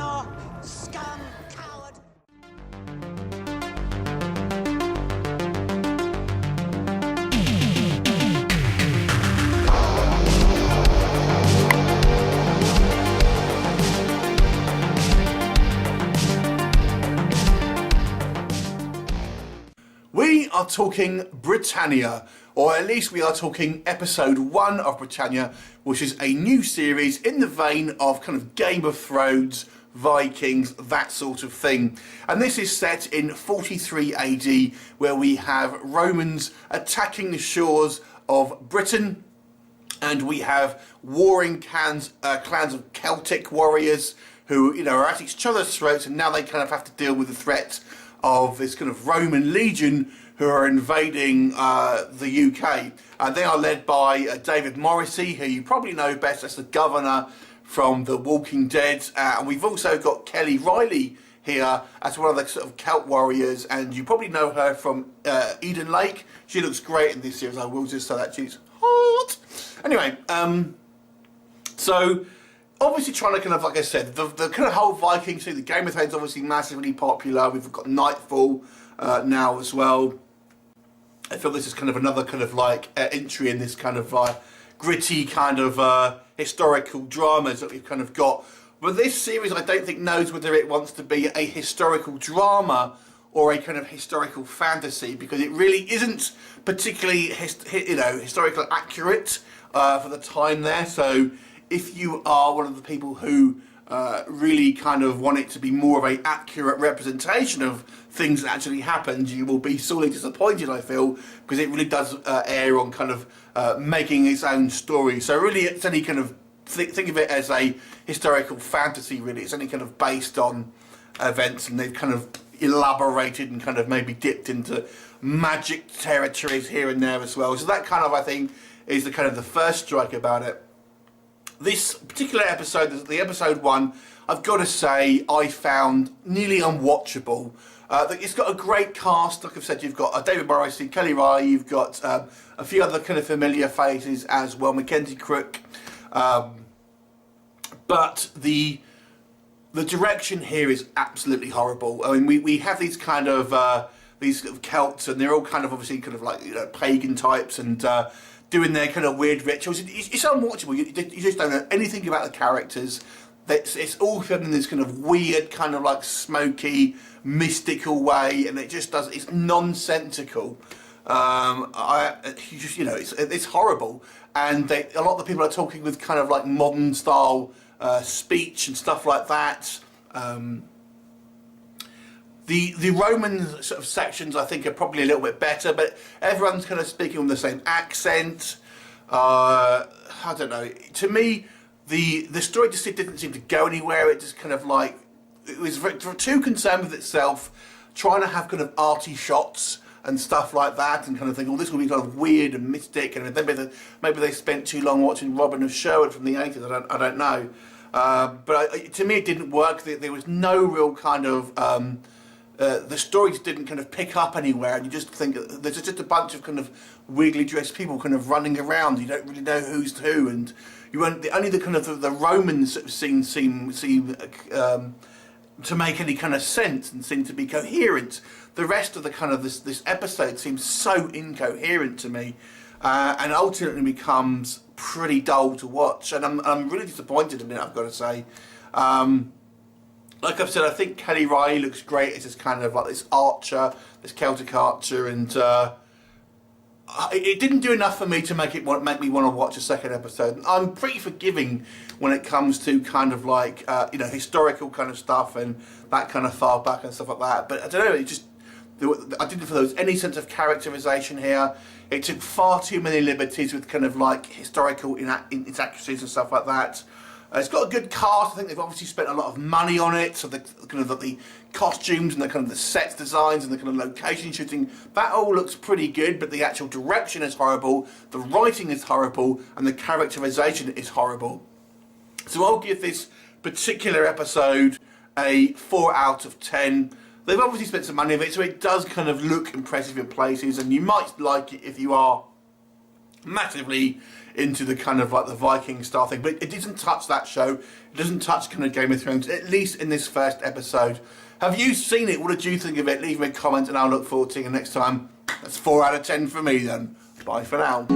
traitor, scum, coward. We are talking Britannia, or at least we are talking episode 1 of Britannia, which is a new series in the vein of kind of Game of Thrones, Vikings, that sort of thing. And this is set in 43 AD, where we have Romans attacking the shores of Britain, and we have warring clans of Celtic warriors who, you know, are at each other's throats, and now they kind of have to deal with the threat of this kind of Roman legion who are invading the UK. They are led by David Morrissey, who you probably know best as the governor from The Walking Dead. And we've also got Kelly Riley here as one of the sort of Celt warriors, and you probably know her from Eden Lake. She looks great in this series, I will just say that. She's hot. Anyway, so obviously trying to kind of, like I said, the kind of whole Viking thing, the Game of Thrones obviously massively popular. We've got Nightfall now as well. I feel this is kind of another kind of like entry in this kind of gritty kind of historical dramas that we've kind of got. But this series, I don't think, knows whether it wants to be a historical drama or a kind of historical fantasy, because it really isn't particularly historically accurate for the time there. So if you are one of the people who really kind of want it to be more of an accurate representation of things that actually happened, you will be sorely disappointed, I feel, because it really does err on kind of making its own story. So really it's only kind of, think of it as a historical fantasy, really. It's only kind of based on events, and they've kind of elaborated and kind of maybe dipped into magic territories here and there as well. So that kind of, I think, is the kind of the first strike about it. This particular episode, the episode 1, I've got to say I found nearly unwatchable. It's got a great cast. Like I've said, you've got David Morrissey, Kelly Riley, you've got a few other kind of familiar faces as well, Mackenzie Crook. But the direction here is absolutely horrible. I mean, we have these kind of these Celts, and they're all kind of obviously kind of like, you know, pagan types, and doing their kind of weird rituals. It's unwatchable. You just don't know anything about the characters. It's all filmed in this kind of weird, kind of like smoky, mystical way, and it just does. It's nonsensical. It's horrible. And a lot of the people are talking with kind of like modern style speech and stuff like that. The Roman sort of sections, I think, are probably a little bit better, but everyone's kind of speaking with the same accent. I don't know. To me, the story just didn't seem to go anywhere. It just kind of like, it was too concerned with itself, trying to have kind of arty shots and stuff like that, and kind of think, oh, this will be kind of weird and mystic, and maybe they spent too long watching Robin of Sherwood from the 80s. I don't know. But to me, it didn't work. There was no real kind of the stories didn't kind of pick up anywhere, and you just think there's just a bunch of kind of weirdly dressed people kind of running around. You don't really know who's who, and you won't. Only the kind of the Romans sort of seem to make any kind of sense and seem to be coherent. The rest of the kind of this episode seems so incoherent to me, and ultimately becomes pretty dull to watch. And I'm really disappointed in it, I've got to say. Like I've said, I think Kelly Riley looks great as this kind of like this archer, this Celtic archer, and it didn't do enough for me to make me want to watch a second episode. I'm pretty forgiving when it comes to kind of like historical kind of stuff and that kind of far back and stuff like that. But I don't know, I didn't feel there was any sense of characterization here. It took far too many liberties with kind of like historical inaccuracies and stuff like that. It's got a good cast. I think they've obviously spent a lot of money on it, so the kind of the costumes and the kind of the set designs and the kind of location shooting, that all looks pretty good, but the actual direction is horrible, the writing is horrible, and the characterization is horrible. So I'll give this particular episode a 4 out of 10. They've obviously spent some money on it, so it does kind of look impressive in places, and you might like it if you are massively into the kind of like the Viking style thing, but it doesn't touch that show. It doesn't touch kind of Game of Thrones, at least in this first episode. Have you seen it? What did you think of it? Leave me a comment and I'll look forward to seeing you next time. That's 4 out of 10 for me then. Bye for now.